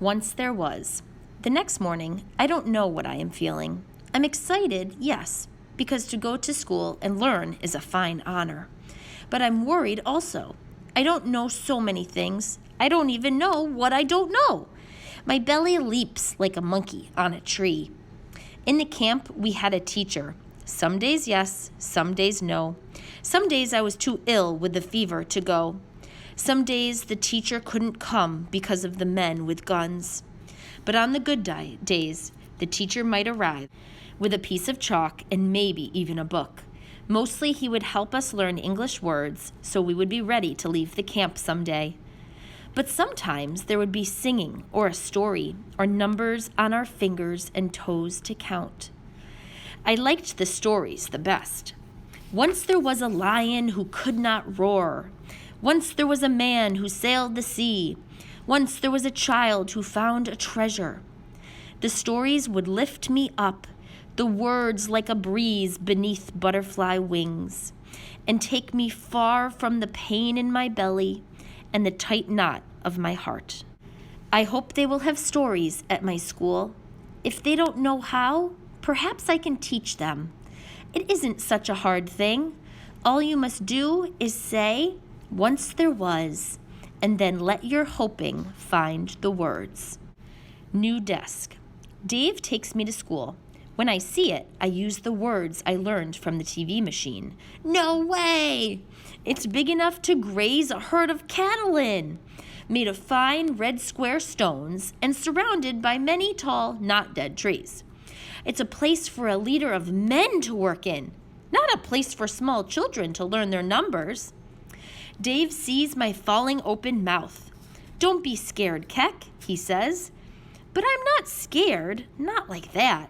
Once there was. The next morning, I don't know what I am feeling. I'm excited, yes, because to go to school and learn is a fine honor. But I'm worried also. I don't know so many things. I don't even know what I don't know. My belly leaps like a monkey on a tree. In the camp, we had a teacher. Some days yes, some days no. Some days I was too ill with the fever to go. Some days the teacher couldn't come because of the men with guns. But on the good days, the teacher might arrive with a piece of chalk and maybe even a book. Mostly he would help us learn English words so we would be ready to leave the camp someday. But sometimes there would be singing or a story or numbers on our fingers and toes to count. I liked the stories the best. Once there was a lion who could not roar. Once there was a man who sailed the sea. Once there was a child who found a treasure. The stories would lift me up, the words like a breeze beneath butterfly wings, and take me far from the pain in my belly and the tight knot of my heart. I hope they will have stories at my school. If they don't know how, perhaps I can teach them. It isn't such a hard thing. All you must do is say, "Once there was," and then let your hoping find the words. New desk. Dave takes me to school. When I see it, I use the words I learned from the TV machine. No way! It's big enough to graze a herd of cattle in. Made of fine red square stones and surrounded by many tall, not dead trees. It's a place for a leader of men to work in, not a place for small children to learn their numbers. Dave sees my falling open mouth. Don't be scared, Keck, he says. But I'm not scared, not like that.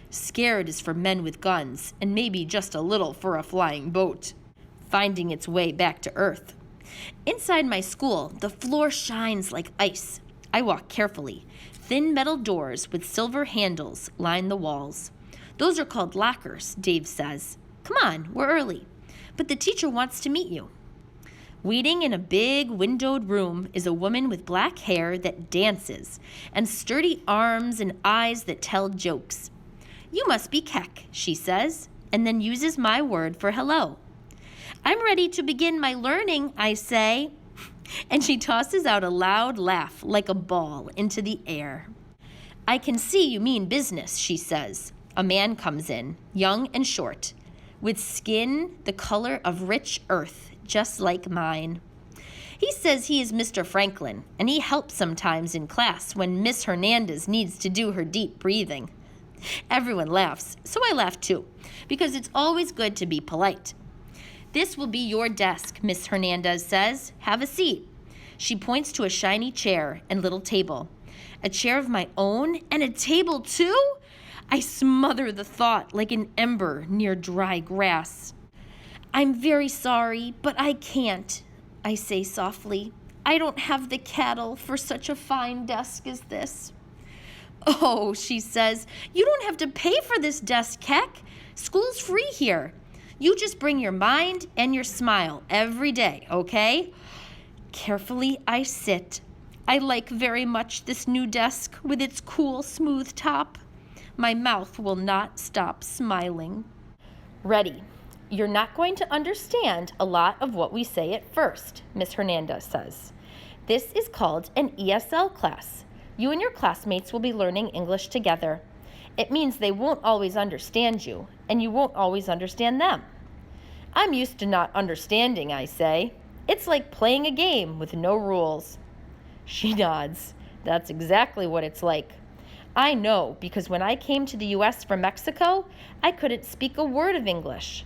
Scared is for men with guns, and maybe just a little for a flying boat, finding its way back to Earth. Inside my school, the floor shines like ice. I walk carefully. Thin metal doors with silver handles line the walls. Those are called lockers, Dave says. Come on, we're early. But the teacher wants to meet you. Waiting in a big windowed room is a woman with black hair that dances and sturdy arms and eyes that tell jokes. You must be Keck, she says, and then uses my word for hello. I'm ready to begin my learning, I say, and she tosses out a loud laugh like a ball into the air. I can see you mean business, she says. A man comes in, young and short, with skin the color of rich earth, just like mine. He says he is Mr. Franklin, and he helps sometimes in class when Miss Hernandez needs to do her deep breathing. Everyone laughs, so I laugh too, because it's always good to be polite. This will be your desk, Miss Hernandez says. Have a seat. She points to a shiny chair and little table. A chair of my own and a table too? I smother the thought like an ember near dry grass. I'm very sorry, but I can't, I say softly. I don't have the cattle for such a fine desk as this. Oh, she says, you don't have to pay for this desk, Keck. School's free here. You just bring your mind and your smile every day, okay? Carefully, I sit. I like very much this new desk with its cool, smooth top. My mouth will not stop smiling. Ready. You're not going to understand a lot of what we say at first, Miss Hernandez says. This is called an ESL class. You and your classmates will be learning English together. It means they won't always understand you, and you won't always understand them. I'm used to not understanding, I say. It's like playing a game with no rules. She nods. That's exactly what it's like. I know, because when I came to the U.S. from Mexico, I couldn't speak a word of English.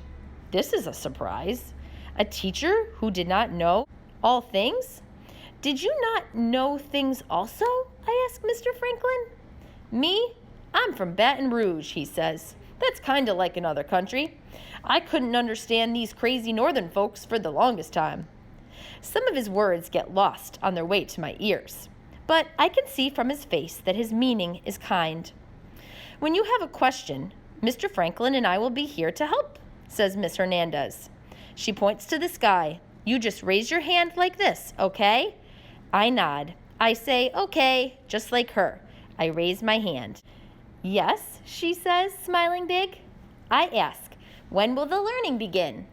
This is a surprise. A teacher who did not know all things? Did you not know things also? I ask Mr. Franklin. Me? I'm from Baton Rouge, he says. That's kind of like another country. I couldn't understand these crazy northern folks for the longest time. Some of his words get lost on their way to my ears, but I can see from his face that his meaning is kind. When you have a question, Mr. Franklin and I will be here to help, says Miss Hernandez. She points to the sky. You just raise your hand like this, okay? I nod. I say, okay, just like her. I raise my hand. Yes, she says, smiling big. I ask, when will the learning begin?